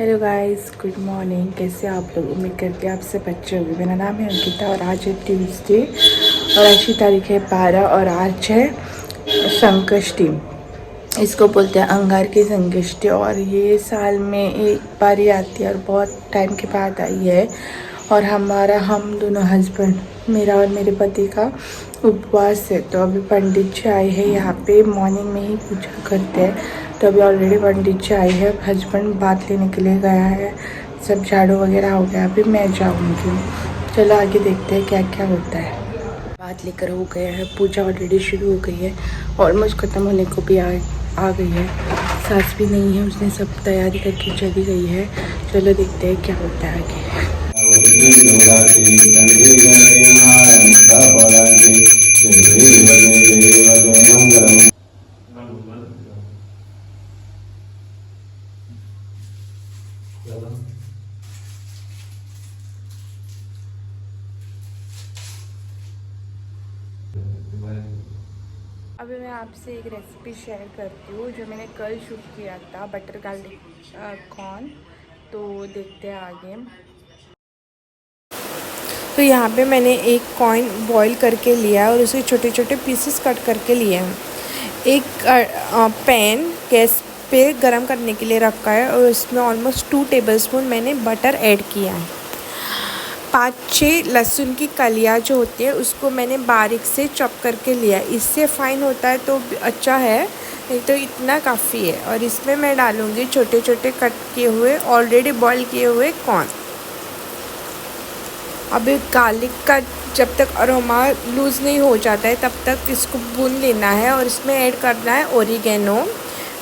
Hello guys, good morning. कैसे आप लोग? उम्मीद करते हैं आप सब अच्छे होंगे। मेरा नाम है अंकिता और आज है ट्यूसडे और आज की तारीख है 12 और आज है संकष्टी। इसको बोलते हैं अंगार की संकष्टी और ये साल में एक बार ही आती है और बहुत टाइम के बाद आई है। और हम दोनों हस्बैंड, मेरा और मेरे पति का उपवास है। तो अभी पंडित जी आए हैं यहाँ पे, मॉर्निंग में ही पूजा करते हैं। तो अभी ऑलरेडी पंडित जी आई है, हस्बैंड बात लेने के लिए गया है, सब झाड़ू वगैरह हो गया। अभी मैं जाऊँगी। चलो आगे देखते हैं क्या क्या होता है। बात लेकर हो गया है, पूजा ऑलरेडी शुरू हो गई है, ऑलमोस्ट ख़त्म होने को भी आ गई है। सास भी नहीं है, उसने सब तैयारी करके चली गई है। चलो देखते हैं क्या होता है आगे। अभी मैं आपसे एक रेसिपी शेयर करती हूँ जो मैंने कल शूट किया था, बटर गार्लिक कॉर्न। तो देखते हैं आगे। तो यहाँ पे मैंने एक कॉर्न बॉईल करके लिया और उसे छोटे छोटे पीसेस कट करके लिए हैं। एक पैन गैस पे गरम करने के लिए रखा है और उसमें ऑलमोस्ट 2 टेबलस्पून मैंने बटर ऐड किया है। 5-6 लहसुन की कलियाँ जो होती है उसको मैंने बारीक से चॉप करके लिया। इससे फाइन होता है तो अच्छा है, नहीं तो इतना काफ़ी है। और इसमें मैं डालूँगी छोटे छोटे कट किए हुए ऑलरेडी बॉईल किए हुए कॉर्न। अभी गार्लिक का जब तक अरोमा लूज़ नहीं हो जाता है तब तक इसको भून लेना है। और इसमें ऐड करना है ओरिगेनो,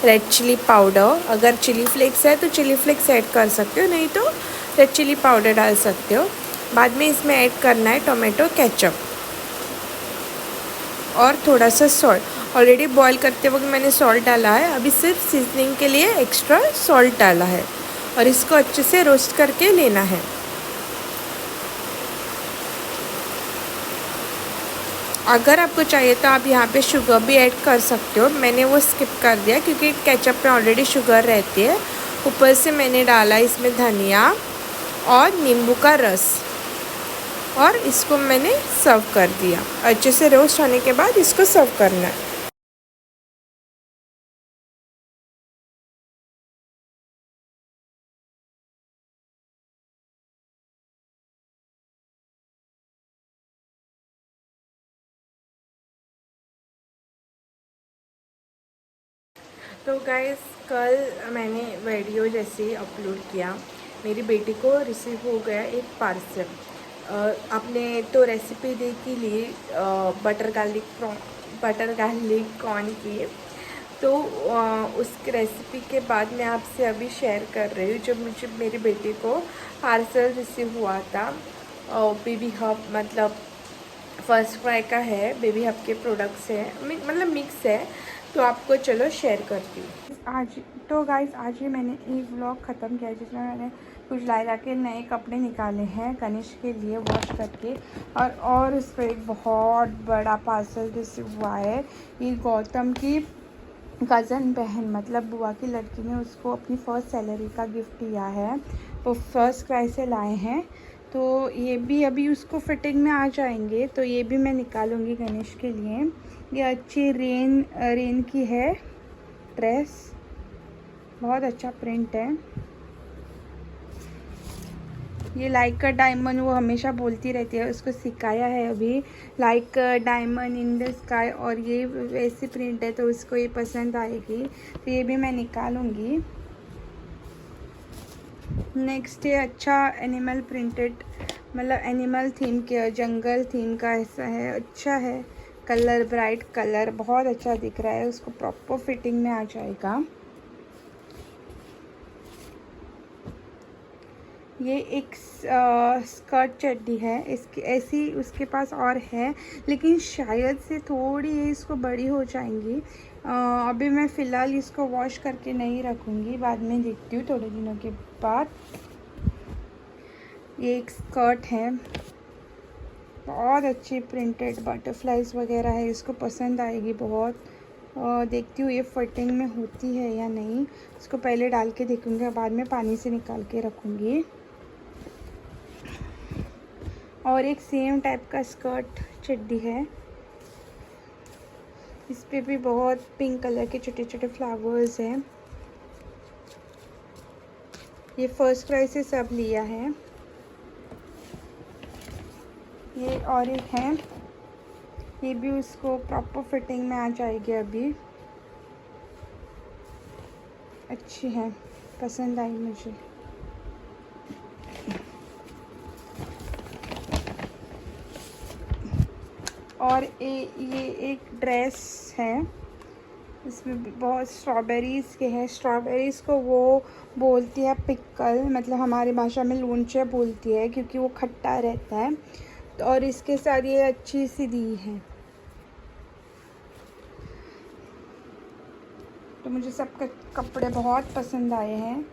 रेड चिली पाउडर। अगर चिली फ्लेक्स है तो चिली फ्लेक्स ऐड कर सकते हो, नहीं तो रेड चिली पाउडर डाल सकते हो। बाद में इसमें ऐड करना है टोमेटो केचप और थोड़ा सा सॉल्ट। ऑलरेडी बॉईल करते वक्त मैंने सॉल्ट डाला है, अभी सिर्फ सीजनिंग के लिए एक्स्ट्रा सॉल्ट डाला है। और इसको अच्छे से रोस्ट करके लेना है। अगर आपको चाहिए तो आप यहाँ पे शुगर भी ऐड कर सकते हो, मैंने वो स्किप कर दिया क्योंकि केचप में ऑलरेडी शुगर रहती है। ऊपर से मैंने डाला इसमें धनिया और नींबू का रस और इसको मैंने सर्व कर दिया। अच्छे से रोस्ट होने के बाद इसको सर्व करना है। तो गाइस, कल मैंने वीडियो जैसे ही अपलोड किया, मेरी बेटी को रिसीव हो गया एक पार्सल। आपने तो रेसिपी देखी ली बटर गार्लिक कॉर्न की। तो उस रेसिपी के बाद मैं आपसे अभी शेयर कर रही हूँ जो मुझे मेरी बेटी को पार्सल रिसीव हुआ था। बेबी हब मतलब फर्स्ट क्राई का है, बेबी हब के प्रोडक्ट्स हैं, मतलब मिक्स है। तो आपको चलो शेयर करती हूँ आज। तो गाइस, आज ही मैंने एक व्लॉग ख़त्म किया जिसमें मैंने कुछ लायला के नए कपड़े निकाले हैं गणेश के लिए वॉश करके। और उस पर एक बहुत बड़ा पार्सल रिसीव हुआ है। ये गौतम की कज़न बहन मतलब बुआ की लड़की ने उसको अपनी फ़र्स्ट सैलरी का गिफ्ट दिया है, वो फर्स्ट क्राई से लाए हैं। तो ये भी अभी उसको फिटिंग में आ जाएंगे, तो ये भी मैं निकालूंगी गणेश के लिए। ये अच्छी रेन की है ड्रेस, बहुत अच्छा प्रिंट है। ये लाइक का डायमंड वो हमेशा बोलती रहती है, उसको सिखाया है अभी like diamond in the sky. और ये वैसे प्रिंट है तो उसको ये पसंद आएगी, तो ये भी मैं निकालूंगी। नेक्स्ट है अच्छा एनिमल प्रिंटेड, मतलब एनिमल थीम के, जंगल थीम का ऐसा है, अच्छा है कलर, ब्राइट कलर, बहुत अच्छा दिख रहा है। उसको प्रॉपर फिटिंग में आ जाएगा। ये एक स्कर्ट चड्डी है, इसकी ऐसी उसके पास और है लेकिन शायद से थोड़ी ये इसको बड़ी हो जाएंगी। अभी मैं फ़िलहाल इसको वॉश करके नहीं रखूँगी, बाद में देखती हूँ थोड़े दिनों के बाद। ये एक स्कर्ट है, बहुत अच्छी प्रिंटेड बटरफ्लाइज वगैरह है, इसको पसंद आएगी बहुत। देखती हूँ ये फिटिंग में होती है या नहीं। इसको पहले डाल के देखूँगी और बाद में पानी से निकाल के रखूँगी। और एक सेम टाइप का स्कर्ट चड्डी है, इस पे भी बहुत पिंक कलर के छोटे छोटे फ्लावर्स हैं। ये फर्स्ट क्राई से सब लिया है। ये और एक है, ये भी उसको प्रॉपर फिटिंग में आ जाएगी। अभी अच्छी है, पसंद आई मुझे। और ये एक ड्रेस है, इसमें भी बहुत स्ट्रॉबेरीज़ के हैं। स्ट्रॉबेरीज़ को वो बोलती है पिकल, मतलब हमारी भाषा में लूंचे बोलती है, क्योंकि वो खट्टा रहता है। तो और इसके साथ ये अच्छी सी दी है। तो मुझे सब कपड़े बहुत पसंद आए हैं,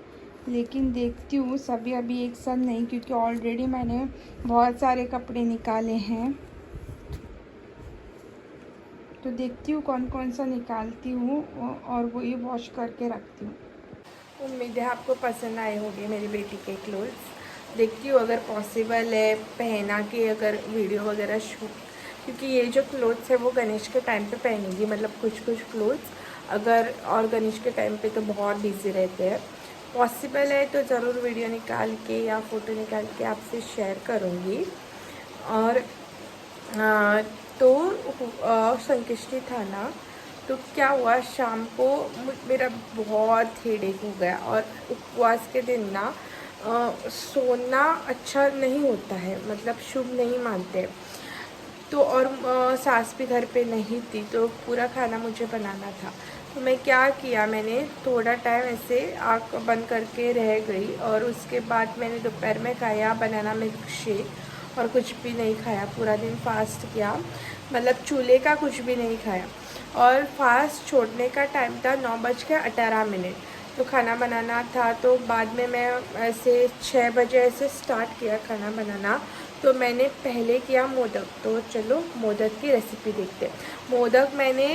लेकिन देखती हूँ सभी अभी एक साथ नहीं, क्योंकि ऑलरेडी मैंने बहुत सारे कपड़े निकाले हैं। तो देखती हूँ कौन कौन सा निकालती हूँ और वो ये वॉश करके रखती हूँ। उम्मीद है आपको पसंद आए होंगे मेरी बेटी के क्लोथ्स। देखती हूँ अगर पॉसिबल है पहना के अगर वीडियो वगैरह शूट, क्योंकि ये जो क्लोथ्स है वो गणेश के टाइम पे पहनेगी, मतलब कुछ क्लोथ्स अगर, और गणेश के टाइम पे तो बहुत बिजी रहते हैं। पॉसिबल है तो ज़रूर वीडियो निकाल के या फ़ोटो निकाल के आपसे शेयर करूँगी। और तो संकष्टी था ना, तो क्या हुआ शाम को मेरा बहुत हेडेक हो गया। और उपवास के दिन ना सोना अच्छा नहीं होता है, मतलब शुभ नहीं मानते। तो और सास भी घर पे नहीं थी, तो पूरा खाना मुझे बनाना था। तो मैं क्या किया, मैंने थोड़ा टाइम ऐसे आँख बंद करके रह गई, और उसके बाद मैंने दोपहर में खाया बनाना मिल्क शेक, और कुछ भी नहीं खाया। पूरा दिन फास्ट किया, मतलब चूल्हे का कुछ भी नहीं खाया। और फास्ट छोड़ने का टाइम था 9:18। तो खाना बनाना था, तो बाद में मैं ऐसे 6 बजे ऐसे स्टार्ट किया खाना बनाना। तो मैंने पहले किया मोदक। तो चलो मोदक की रेसिपी देखते हैं। मोदक मैंने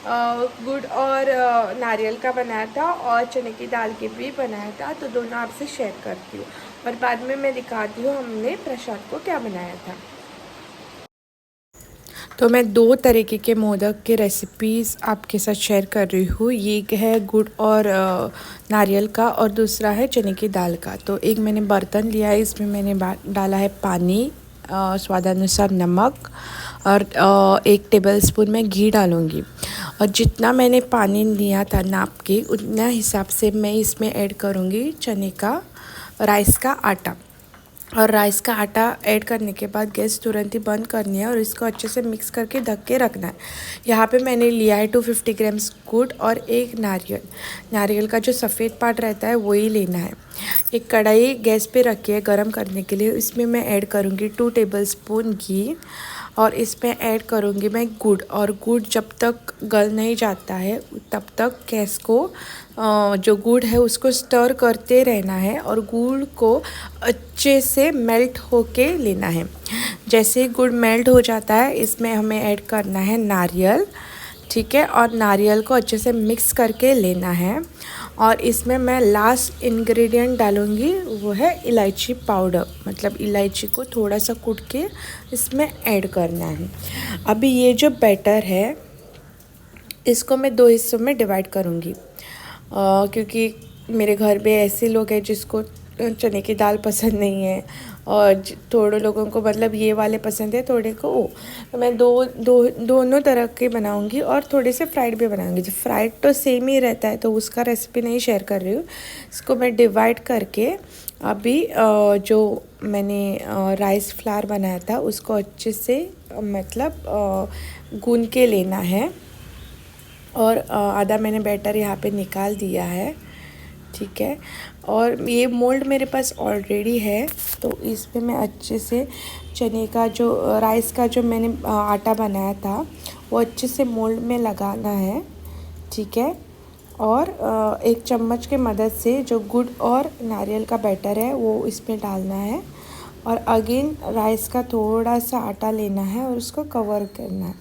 गुड़ और नारियल का बनाया था, और चने की दाल के भी बनाया था। तो दोनों आपसे शेयर करती हूँ, और बाद में मैं दिखाती हूँ हमने प्रसाद को क्या बनाया था। तो मैं 2 तरीके के मोदक के रेसिपीज़ आपके साथ शेयर कर रही हूँ। ये है गुड़ और नारियल का, और दूसरा है चने की दाल का। तो एक मैंने बर्तन लिया है, इसमें मैंने डाला है पानी, स्वादानुसार नमक, और 1 टेबलस्पून मैं घी डालूँगी। और जितना मैंने पानी लिया था नाप के, उतना हिसाब से मैं इसमें ऐड करूँगी चने का, राइस का आटा। और राइस का आटा ऐड करने के बाद गैस तुरंत ही बंद करनी है, और इसको अच्छे से मिक्स करके ढक के रखना है। यहाँ पे मैंने लिया है 250 ग्राम्स गुड़ और 1 नारियल का जो सफ़ेद पार्ट रहता है वही लेना है। एक कढ़ाई गैस पे रखी है गरम करने के लिए, इसमें मैं ऐड करूँगी 2 टेबलस्पून घी, और इसमें ऐड करूँगी मैं गुड़। और गुड़ जब तक गल नहीं जाता है तब तक गैस को जो गुड़ है उसको स्टर करते रहना है, और गुड़ को अच्छे से मेल्ट होके लेना है। जैसे ही गुड़ मेल्ट हो जाता है, इसमें हमें ऐड करना है नारियल, ठीक है। और नारियल को अच्छे से मिक्स करके लेना है। और इसमें मैं लास्ट इंग्रेडिएंट डालूँगी, वो है इलायची पाउडर, मतलब इलायची को थोड़ा सा कूट के इसमें ऐड करना है। अभी ये जो बैटर है इसको मैं 2 हिस्सों में डिवाइड करूँगी, क्योंकि मेरे घर पे ऐसे लोग हैं जिसको चने की दाल पसंद नहीं है, और थोड़े लोगों को मतलब ये वाले पसंद है, थोड़े को वो। तो मैं दोनों तरह के बनाऊंगी, और थोड़े से फ्राइड भी बनाऊंगी। जो फ्राइड तो सेम ही रहता है, तो उसका रेसिपी नहीं शेयर कर रही हूँ। इसको मैं डिवाइड करके अभी जो मैंने राइस फ्लावर बनाया था उसको अच्छे से मतलब गूंद के लेना है। और आधा मैंने बैटर यहाँ पे निकाल दिया है, ठीक है। और ये मोल्ड मेरे पास ऑलरेडी है, तो इसमें मैं अच्छे से चने का जो राइस का जो मैंने आटा बनाया था वो अच्छे से मोल्ड में लगाना है, ठीक है। और 1 चम्मच के मदद से जो गुड़ और नारियल का बैटर है वो इसमें डालना है, और अगेन राइस का थोड़ा सा आटा लेना है और उसको कवर करना है।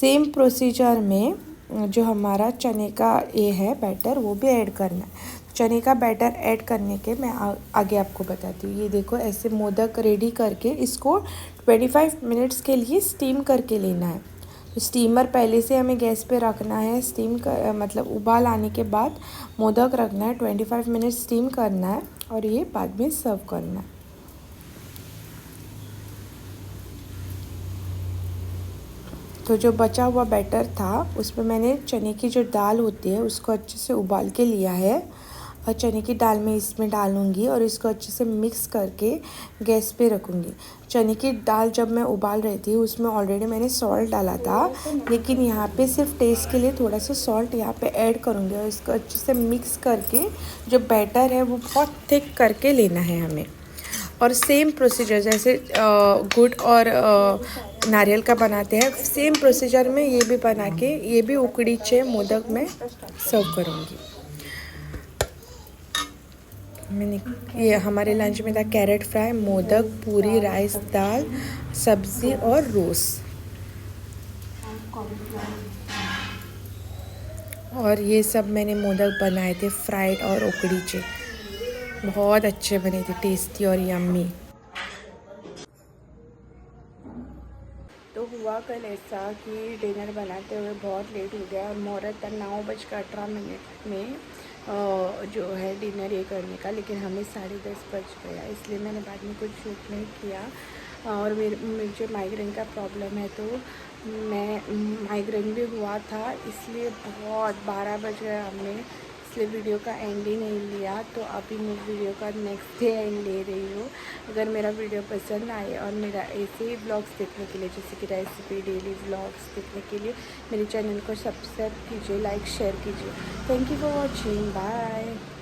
सेम प्रोसीजर में जो हमारा चने का ये है बैटर वो भी ऐड करना है। चने का बैटर ऐड करने के मैं आगे आपको बताती हूँ। ये देखो ऐसे मोदक रेडी करके इसको 25 मिनट्स के लिए स्टीम करके लेना है। तो स्टीमर पहले से हमें गैस पे रखना है। स्टीम कर मतलब उबाल आने के बाद मोदक रखना है, 25 मिनट स्टीम करना है और ये बाद में सर्व करना है। तो जो बचा हुआ बैटर था उसमें मैंने चने की जो दाल होती है उसको अच्छे से उबाल के लिया है और चने की दाल में इसमें डालूँगी और इसको अच्छे से मिक्स करके गैस पे रखूँगी। चने की दाल जब मैं उबाल रही थी उसमें ऑलरेडी मैंने सॉल्ट डाला था, लेकिन यहाँ पे सिर्फ टेस्ट के लिए थोड़ा सा सॉल्ट यहाँ पे ऐड करूँगी और इसको अच्छे से मिक्स करके जो बैटर है वो बहुत थिक करके लेना है हमें। और सेम प्रोसीजर जैसे गुड़ और नारियल का बनाते हैं, सेम प्रोसीजर में ये भी बना के ये भी उकडीचे मोदक में सर्व करूँगी। मैंने ये हमारे लंच में था कैरेट फ्राई, मोदक, पूरी, राइस, दाल, सब्ज़ी और रोस। और ये सब मैंने मोदक बनाए थे फ्राइड और उकडीचे, बहुत अच्छे बने थे, टेस्टी और यम्मी। तो हुआ कल ऐसा कि डिनर बनाते हुए बहुत लेट हो गया और मुहूर्त 9:18 में जो है डिनर ये करने का, लेकिन हमें 10:30 बज गया, इसलिए मैंने बाद में कुछ शूट नहीं किया। और मुझे माइग्रेन का प्रॉब्लम है, तो मैं माइग्रेन भी हुआ था, इसलिए बहुत 12 बज गया हमें, इसलिए वीडियो का एंड ही नहीं लिया। तो अभी मैं वीडियो का नेक्स्ट डे एंड ले रही हूँ। अगर मेरा वीडियो पसंद आए और मेरा ऐसे ही ब्लॉग्स देखने के लिए, जैसे कि रेसिपी, डेली ब्लॉग्स देखने के लिए मेरे चैनल को सब्सक्राइब कीजिए, लाइक शेयर कीजिए। Thank you for watching, bye.